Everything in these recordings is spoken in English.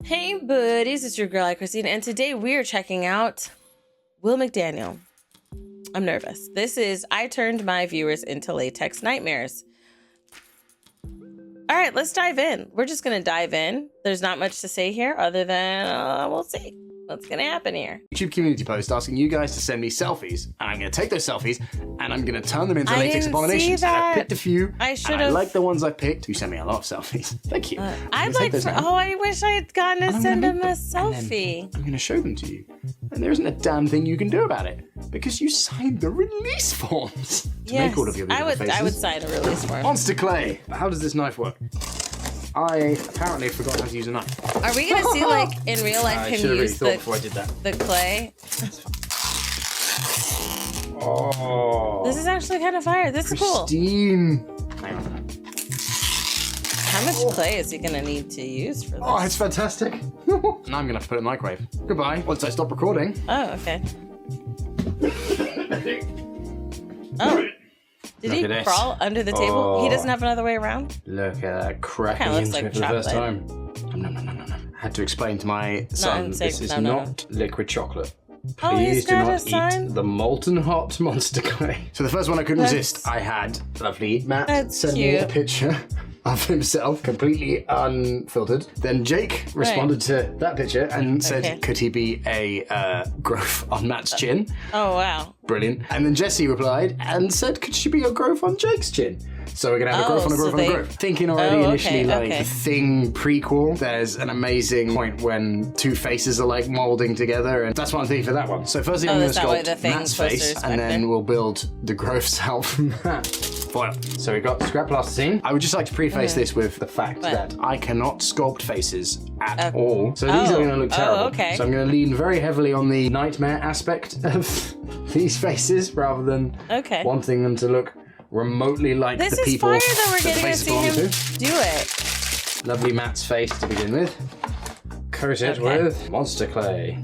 Hey buddies, it's your girl AyChristene, and today we are checking out Will McDaniel. I'm nervous. This is I Turned My Viewers into Latex Nightmares. All right, let's dive in. We're just going to dive in. There's not much to say here other than we'll see what's going to happen here. YouTube community post asking you guys to send me selfies, and I'm going to take those selfies and I'm going to turn them into latex abominations. And I picked a few. I like the ones I picked. You sent me a lot of selfies. Thank you. I wish I had gotten to send him a selfie. I'm going to show them to you. And there isn't a damn thing you can do about it because you signed the release forms to make all of your beautiful faces. I would sign a release form. Monster clay. How does this knife work? I apparently forgot how to use a knife. Are we gonna see like in real life him use the clay? Oh, this is actually kind of fire. This is cool. Pristine. How much clay is he gonna need to use for this? Oh, it's fantastic. And I'm gonna have to put it in the microwave. Goodbye. Once I stop recording. Oh, okay. Oh. Did he crawl under the table? Oh. He doesn't have another way around? Look at that cracking into it for the first time. No. I had to explain to my son, this is not liquid chocolate. Please do not eat the molten hot monster clay. So the first one I couldn't resist. I had lovely Matt send me a picture of himself, completely unfiltered. Then Jake responded to that picture and said, could he be a growth on Matt's chin? Oh, wow. Brilliant. And then Jessie replied and said, could she be a growth on Jake's chin? So we're going to have a growth on a growth on a growth. Thinking already initially the Thing prequel, there's an amazing point when two faces are like molding together, and that's what I'm thinking for that one. So firstly I'm going to sculpt Matt's face, and then we'll build the growths out from that. Foil. So we've got scrap plasticine. I would just like to preface this with the fact that I cannot sculpt faces at all. So these are going to look terrible. So I'm going to lean very heavily on the nightmare aspect of these faces rather than wanting them to look remotely like the people that we're getting to see him do it. Lovely Matt's face to begin with. Coat it with monster clay.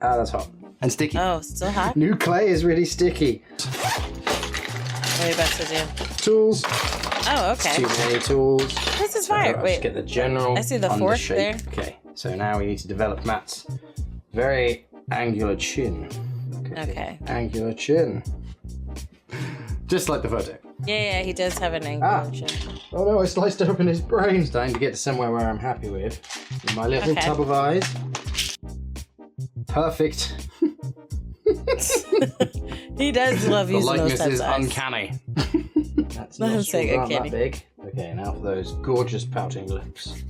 Ah, that's hot. And sticky. Oh, still hot? New clay is really sticky. What are you about to do? Tools. Oh, okay. Too many tools. This is fire. Wait. Just get the general I see the fork there. Okay, so now we need to develop Matt's very angular chin. Okay. Angular chin. Just like the photo. Yeah, he does have an angular chin. Oh no, I sliced open his brain. Starting to get to somewhere where I'm happy with. In my little tub of eyes. Perfect. He does love using those types of eyes. The likeness is uncanny. That's not that big. Okay, now for those gorgeous pouting lips.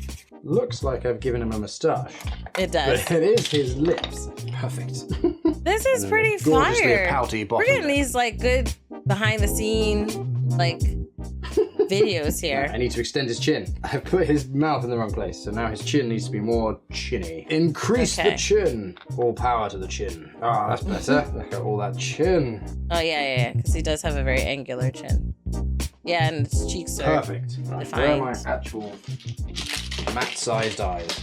Looks like I've given him a moustache. It does. But it is his lips. Perfect. This is pretty fire. Pouty bottom. We're getting these like good behind the scene like videos here. I need to extend his chin. I've put his mouth in the wrong place, so now his chin needs to be more chinny. Increase the chin. All power to the chin. Ah, that's better. Look at all that chin. Oh yeah, because he does have a very angular chin. Yeah, and his cheeks are perfect. Defined. Where are my actual Matt-sized eyes?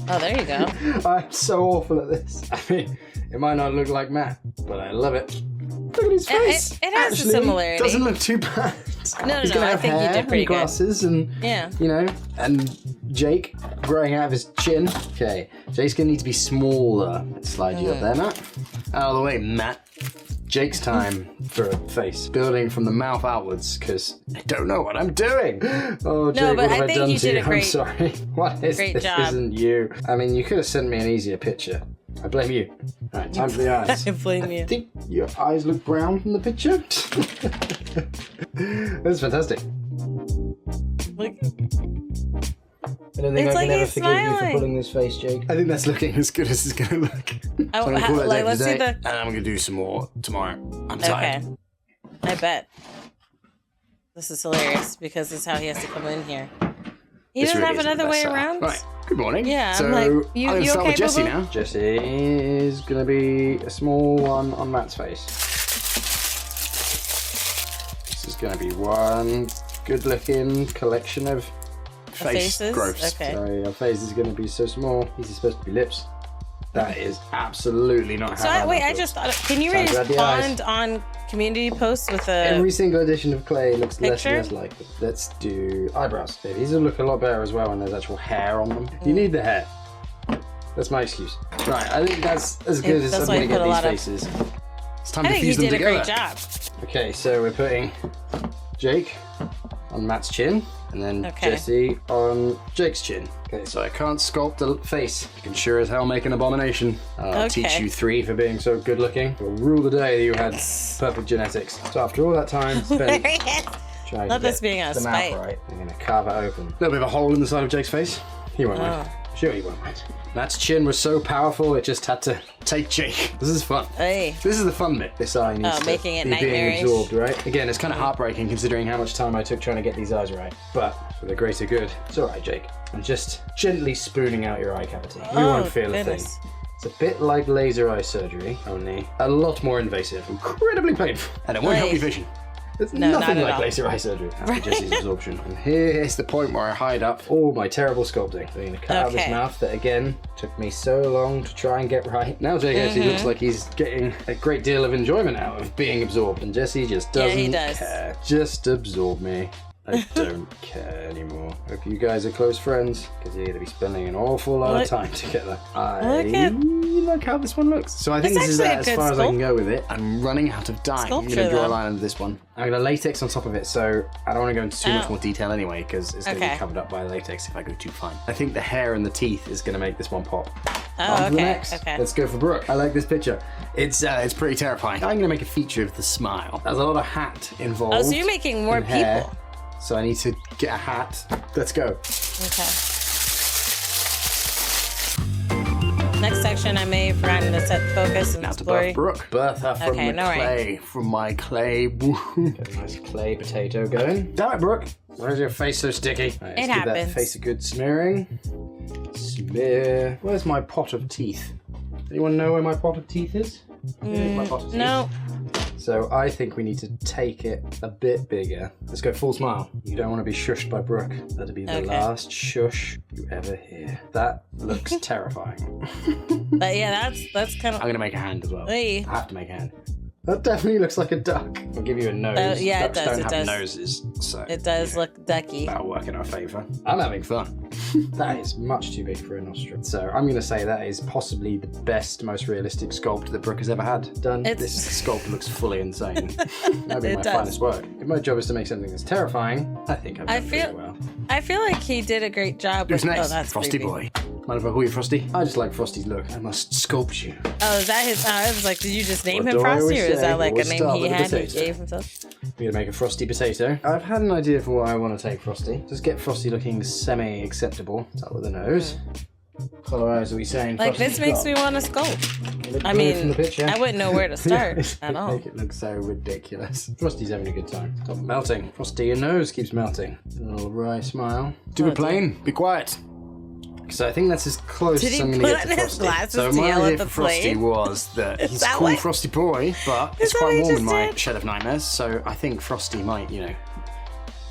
Oh, there you go. I'm so awful at this. I mean, it might not look like Matt, but I love it. Look at his face. It has a similarity. Doesn't look too bad. No, I think you did pretty good. Glasses and you know, and Jake growing out of his chin. Okay, Jake's gonna need to be smaller. Let's slide you up there, Matt. Out of the way, Matt. Jake's time for a face. Building from the mouth outwards, because I don't know what I'm doing. Oh, Jake, what have I done to you? I'm sorry. What is this? Job. Isn't you? I mean, you could have sent me an easier picture. I blame you. All right, time for the eyes. I blame you. I think your eyes look brown from the picture. That's fantastic. Look. I don't think I can ever forgive you for pulling this face, Jake. I think that's looking as good as it's going to look. So I'm going to call it a day today, and I'm going to do some more tomorrow. I'm tired. Okay. I bet. This is hilarious because this is how he has to come in here. He doesn't have another way around? Right. Good morning. Yeah, so I'm like, I'm going to start with Jessie boo-boo? now. Jessie is going to be a small one on Matt's face. This is going to be one good-looking collection of face faces? growths. Okay. So your face is going to be so small. These are supposed to be lips. That is absolutely not how I just thought, can you respond on community posts with a Every single edition of Clay looks less picture? and less like it. Let's do eyebrows. Yeah, these will look a lot better as well when there's actual hair on them. You need the hair. That's my excuse. Right, I think that's as good as I'm going to get these faces. It's time to fuse them together. I think you did a great job. Okay, so we're putting Jake on Matt's chin, and then Jesse on Jake's chin. Okay, so I can't sculpt the face. You can sure as hell make an abomination. I'll teach you 3 for being so good looking. We'll rule the day that you had perfect genetics. So after all that time spent trying to get the mouth right, I'm going to carve it open. A little bit of a hole in the side of Jake's face. He won't mind. Sure he won't mind. Matt's chin was so powerful it just had to take Jake. This is fun. Hey. This is the fun bit. This eye needs to making it be being nightmarish. absorbed, right? Again, it's kind of heartbreaking considering how much time I took trying to get these eyes right. But for the greater good, it's all right, Jake. I'm just gently spooning out your eye cavity. You won't feel a thing. It's a bit like laser eye surgery, only a lot more invasive, incredibly painful, and it won't help your vision. It's nothing like laser eye surgery after Jesse's absorption. And here's the point where I hide up all my terrible sculpting. I'm going to cut out this mouth that, again, took me so long to try and get right. Now Jake actually looks like he's getting a great deal of enjoyment out of being absorbed, and Jesse just doesn't care. Just absorb me. I don't care anymore. Hope you guys are close friends, because you're going to be spending an awful lot of time together. I like how this one looks. So I think this is as far as I can go with it. I'm running out of dye. I'm going to draw a line under this one. I'm going to latex on top of it, so I don't want to go into too much more detail anyway, because it's going to be covered up by latex if I go too fine. I think the hair and the teeth is going to make this one pop. On to the next. Let's go for Brooke. I like this picture. It's pretty terrifying. I'm going to make a feature of the smile. There's a lot of hat involved. Oh, so you're making more people. So I need to get a hat. Let's go. Okay. Next section, I may have forgotten to set focus and glory. Brooke. Birth her from the clay. From my clay. Get a nice clay potato going. Damn it, Brooke. Why is your face so sticky? Right, let's give that face a good smearing. Smear. Where's my pot of teeth? Anyone know where my pot of teeth is? Here's my pot of teeth. No. So I think we need to take it a bit bigger. Let's go full smile. You don't want to be shushed by Brooke. That'll be the last shush you ever hear. That looks terrifying. But yeah, that's kind of... I'm going to make a hand as well. Hey. I have to make a hand. That definitely looks like a duck. I'll give you a nose. Yeah, Ducks don't have noses, so it does look ducky. That'll work in our favour. I'm having fun. That is much too big for a nostril. So I'm going to say that is possibly the best, most realistic sculpt that Brooke has ever had done. This sculpt looks fully insane. That'd be my finest work. If my job is to make something that's terrifying, I think I've done pretty well. I feel like he did a great job. Who's next? Frosty Boy. Mind if I call you Frosty? I just like Frosty's look. I must sculpt you. Oh, is that his... I was like, did you just name him Frosty, or is that like a name he had and he gave himself? We're going to make a Frosty potato. I've had an idea for what I want to take Frosty. Just get Frosty looking semi-acceptable. Start with the nose. Colour eyes, are we saying? Like, this makes me want to sculpt. I mean, I wouldn't know where to start at all. Make it look so ridiculous. Frosty's having a good time. Stop melting. Frosty, your nose keeps melting. A little wry smile. Do it plain. Be quiet. So I think that's as close as I'm going to get to Frosty. So my idea for Frosty was that he's a cool Frosty boy, but it's quite warm in my shed of nightmares. So I think Frosty might,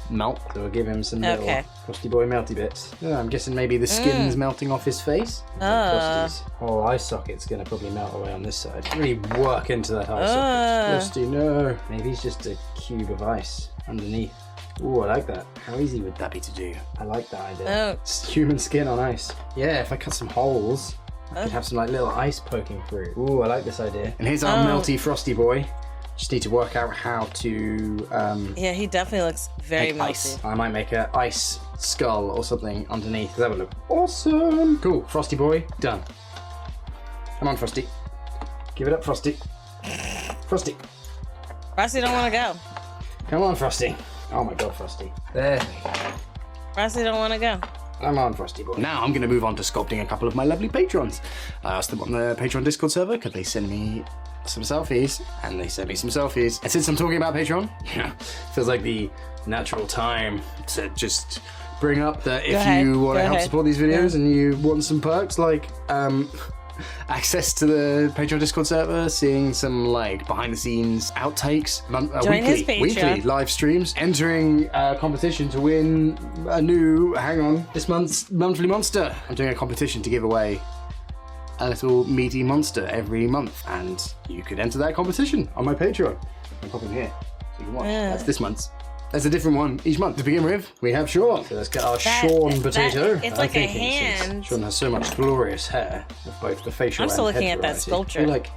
melt. So we'll give him some little Frosty boy melty bits. Yeah, I'm guessing maybe the skin's melting off his face. Frosty's whole eye socket's going to probably melt away on this side. Really work into that eye socket. Frosty, no. Maybe he's just a cube of ice underneath. Ooh, I like that. How easy would that be to do? I like that idea. It's human skin on ice. Yeah, if I cut some holes, I could have some little ice poking through. Ooh, I like this idea. And here's our melty Frosty boy. Just need to work out how to... yeah, he definitely looks very melty. I might make an ice skull or something underneath. That would look awesome. Cool, Frosty boy, done. Come on, Frosty. Give it up, Frosty. Frosty. Frosty don't want to go. Come on, Frosty. Oh my god, Frosty. There we go. Frosty don't want to go. Come on, Frosty boy. Now I'm going to move on to sculpting a couple of my lovely patrons. I asked them on the Patreon Discord server, could they send me some selfies? And they sent me some selfies. And since I'm talking about Patreon, feels like the natural time to just bring up that if you want to help support these videos and you want some perks, like access to the Patreon Discord server, seeing some behind the scenes outtakes, weekly live streams, entering a competition to win a new, this month's monthly monster. I'm doing a competition to give away a little meaty monster every month, and you could enter that competition on my Patreon. I'll pop in here so you can watch. That's this month's. There's a different one each month. To begin with, we have Sean. So let's get our Sean potato. It's like a hand. Sean has so much glorious hair of both the facial and I'm still looking at that variety. sculpture. I feel like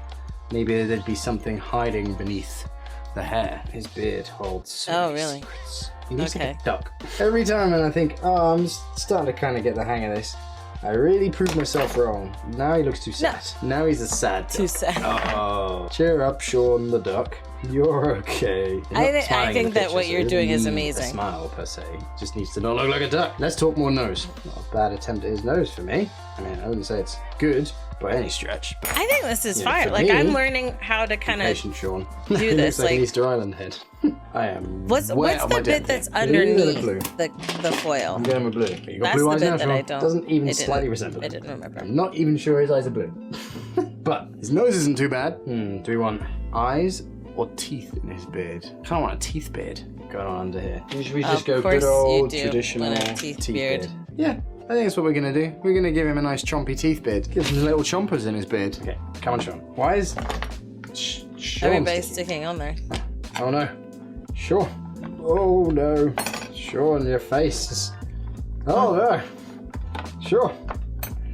maybe there'd be something hiding beneath the hair. His beard holds so many secrets. He looks like a duck. Every time and I think, oh, I'm starting to kind of get the hang of this. I really proved myself wrong. Now he looks too sad. No. Now he's a sad duck. Too sad. Oh. Cheer up, Sean the duck. You're okay. I think that what you're doing is amazing. A smile per se. Just needs to not look like a duck. Let's talk more nose. Not a bad attempt at his nose for me. I mean, I wouldn't say it's good by any stretch. I think this is fine. Like, I'm learning how to kind of patient, Sean. do this. Like an Easter Island head. I am. What's the bit that's underneath the foil? I'm going with blue. You got blue eyes now, Sean? Doesn't even slightly resemble. I didn't remember. I'm not even sure his eyes are blue. But his nose isn't too bad. Do we want eyes or teeth in his beard? Kind of want a teeth beard going on under here. Should we just go good old traditional teeth beard? Yeah, I think that's what we're going to do. We're going to give him a nice chompy teeth beard. Give him little chompers in his beard. Okay, come on, Sean. Why is Sean everybody's sticking on there? Oh no. Sure. Oh no. Sean, your face is... Oh no. Sure.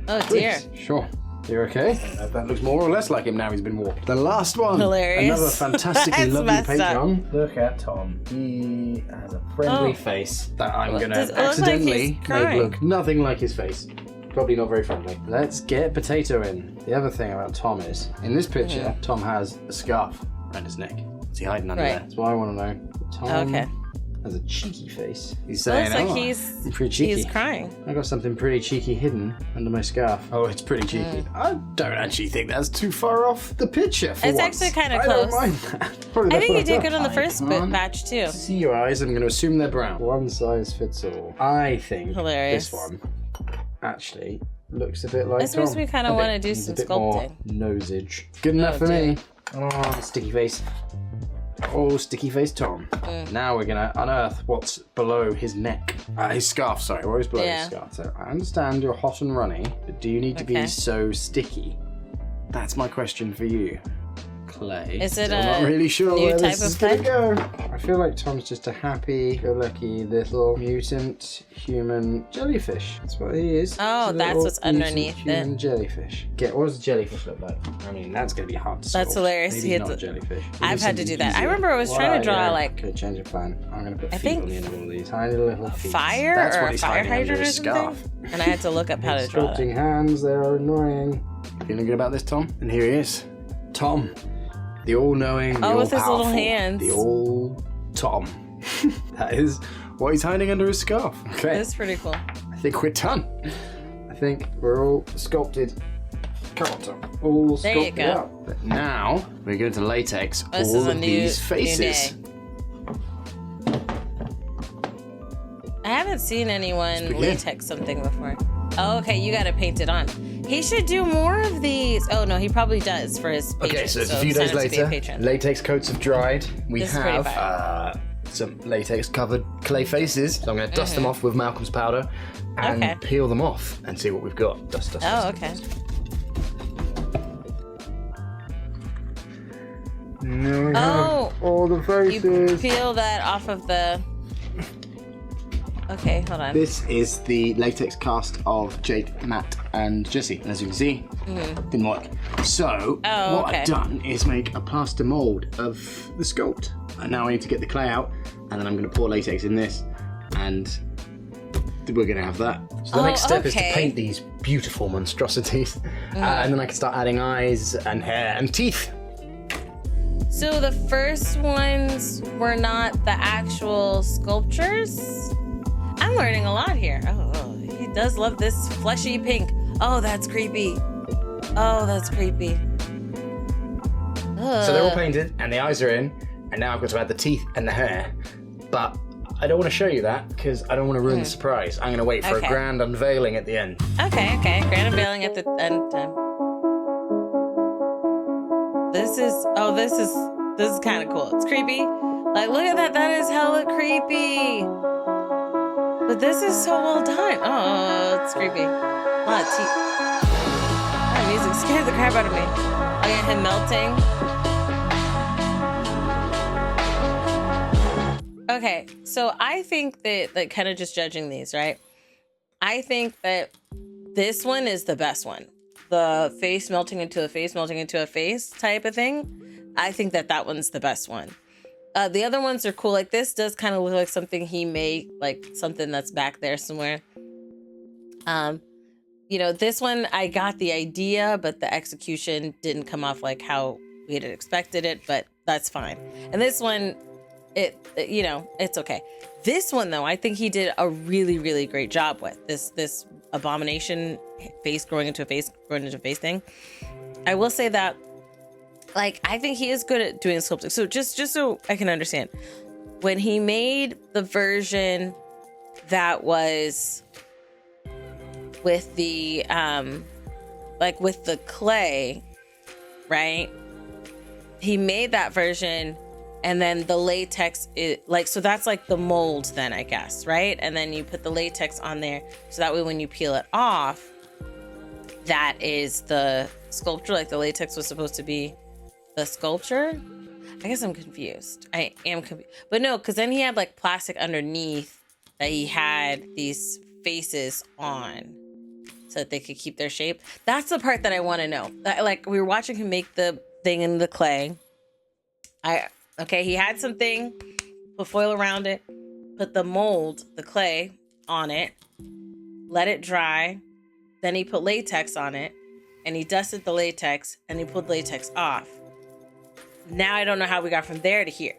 Oh dear. Please. Sure. You're okay? That looks more or less like him now he's been warped. The last one. Hilarious. Another fantastically lovely Patreon. Up. Look at Tom. He has a friendly face that I'm going to accidentally make look nothing like his face. Probably not very friendly. Let's get potato in. The other thing about Tom is, in this picture, Tom has a scarf around his neck. What's he hiding under there? That's what I want to know. Tom has a cheeky face. He's saying, looks like he's pretty cheeky. He's crying. I got something pretty cheeky hidden under my scarf. Oh, it's pretty cheeky. I don't actually think that's too far off the picture for It's once. actually kind of close. I don't mind that. I think you did good on the first batch too. See your eyes. I'm going to assume they're brown. One size fits all. I think this one actually looks a bit like This makes me kind of want to do some sculpting. Nosage. Good enough for me. Oh, sticky face. Oh, sticky face Tom. Now we're going to unearth what's below his neck. His scarf, sorry. What is below his scarf? So I understand you're hot and runny, but do you need to be so sticky? That's my question for you, Clay. Is it I'm not really sure new where type this of is going to go. I feel like Tom's just a happy-go-lucky little mutant human jellyfish. That's what he is. Oh, that's what's underneath it. Human jellyfish. What does a jellyfish look like? I mean, that's going to be hard to solve. That's hilarious. Maybe not a jellyfish. I've had to do that. I remember I was trying to draw like... Okay, change of plan. I'm going to put feet on the end of all these. Tiny little feet. Fire That's or what a he's fire hiding under hydrant or his something? scarf. And I had to look up how to draw Sculpting hands, they are annoying. Feeling good about this, Tom? And here he is. Tom. The all-knowing, the all-powerful, with his little hands. The old Tom. That is what he's hiding under his scarf. Okay. That's pretty cool. I think we're done. I think we're all sculpted. Come on, Tom. All sculpted out. But now we're going to latex all of these faces. I haven't seen anyone latex something before. Oh, okay, you got to paint it on. He should do more of these. Oh, no, he probably does for his patrons. Okay, so it's a few days later. Latex coats have dried. We have some latex-covered clay faces. So I'm going to dust them off with Malcolm's powder and peel them off and see what we've got. Dust. Okay. Now we have all the faces. You peel that off of the... Okay, hold on. This is the latex cast of Jake, Matt, and Jesse. As you can see, didn't work. So, what I've done is make a plaster mold of the sculpt. And now I need to get the clay out, and then I'm going to pour latex in this, and we're going to have that. So the next step is to paint these beautiful monstrosities, and then I can start adding eyes and hair and teeth. So the first ones were not the actual sculptures? I'm learning a lot here. Oh, he does love this fleshy pink. Oh, that's creepy. Oh, that's creepy. So they're all painted, and the eyes are in, and now I've got to add the teeth and the hair. But I don't want to show you that, because I don't want to ruin the surprise. I'm going to wait for a grand unveiling at the end. Okay. Grand unveiling at the end. This is kind of cool. It's creepy. Like, look at that. That is hella creepy. But this is so well done. Oh, it's creepy. A lot of teeth. That music scared the crap out of me. Oh yeah, him melting. Okay, so I think that, like, kind of just judging these, right? I think that this one is the best one. The face melting into a face, melting into a face type of thing. I think that one's the best one. The other ones are cool. Like, this does kind of look like something he made, like something that's back there somewhere. This one, I got the idea, but the execution didn't come off like how we had expected it, but that's fine. And this one, it's okay. This one, though, I think he did a really, really great job with this abomination face growing into a face thing. I will say that, like, I think he is good at doing sculpting. So just so I can understand, when he made the version that was with the with the clay, right? He made that version, and then the latex so that's like the mold then, I guess, right? And then you put the latex on there, so that way when you peel it off, that is the sculpture. Like, the latex was supposed to be the sculpture. I guess I'm confused. I am confused. But no, because then he had like plastic underneath that he had these faces on so that they could keep their shape. That's the part that I want to know. Like, we were watching him make the thing in the clay. He had something, put foil around it, put the mold, the clay, on it, let it dry. Then he put latex on it, and he dusted the latex, and he pulled latex off. Now I don't know how we got from there to here.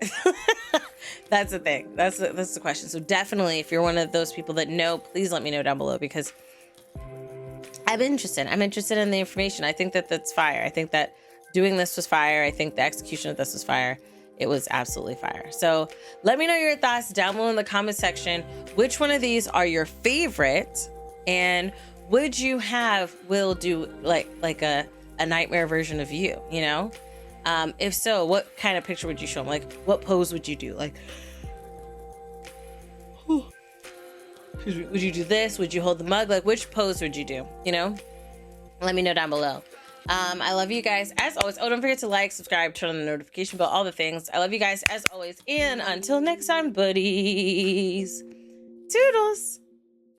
That's the thing. That's the question. So definitely, if you're one of those people that know, please let me know down below, because I'm interested. I'm interested in the information. I think that's fire. I think that doing this was fire. I think the execution of this was fire. It was absolutely fire. So let me know your thoughts down below in the comment section. Which one of these are your favorite? And would you have Will do like a nightmare version of you, you know? If so, what kind of picture would you show him? Like, what pose would you do? Like, would you do this? Would you hold the mug? Like, which pose would you do? You know? Let me know down below. I love you guys as always. Oh, don't forget to like, subscribe, turn on the notification bell, all the things. I love you guys as always. And until next time, buddies. Toodles.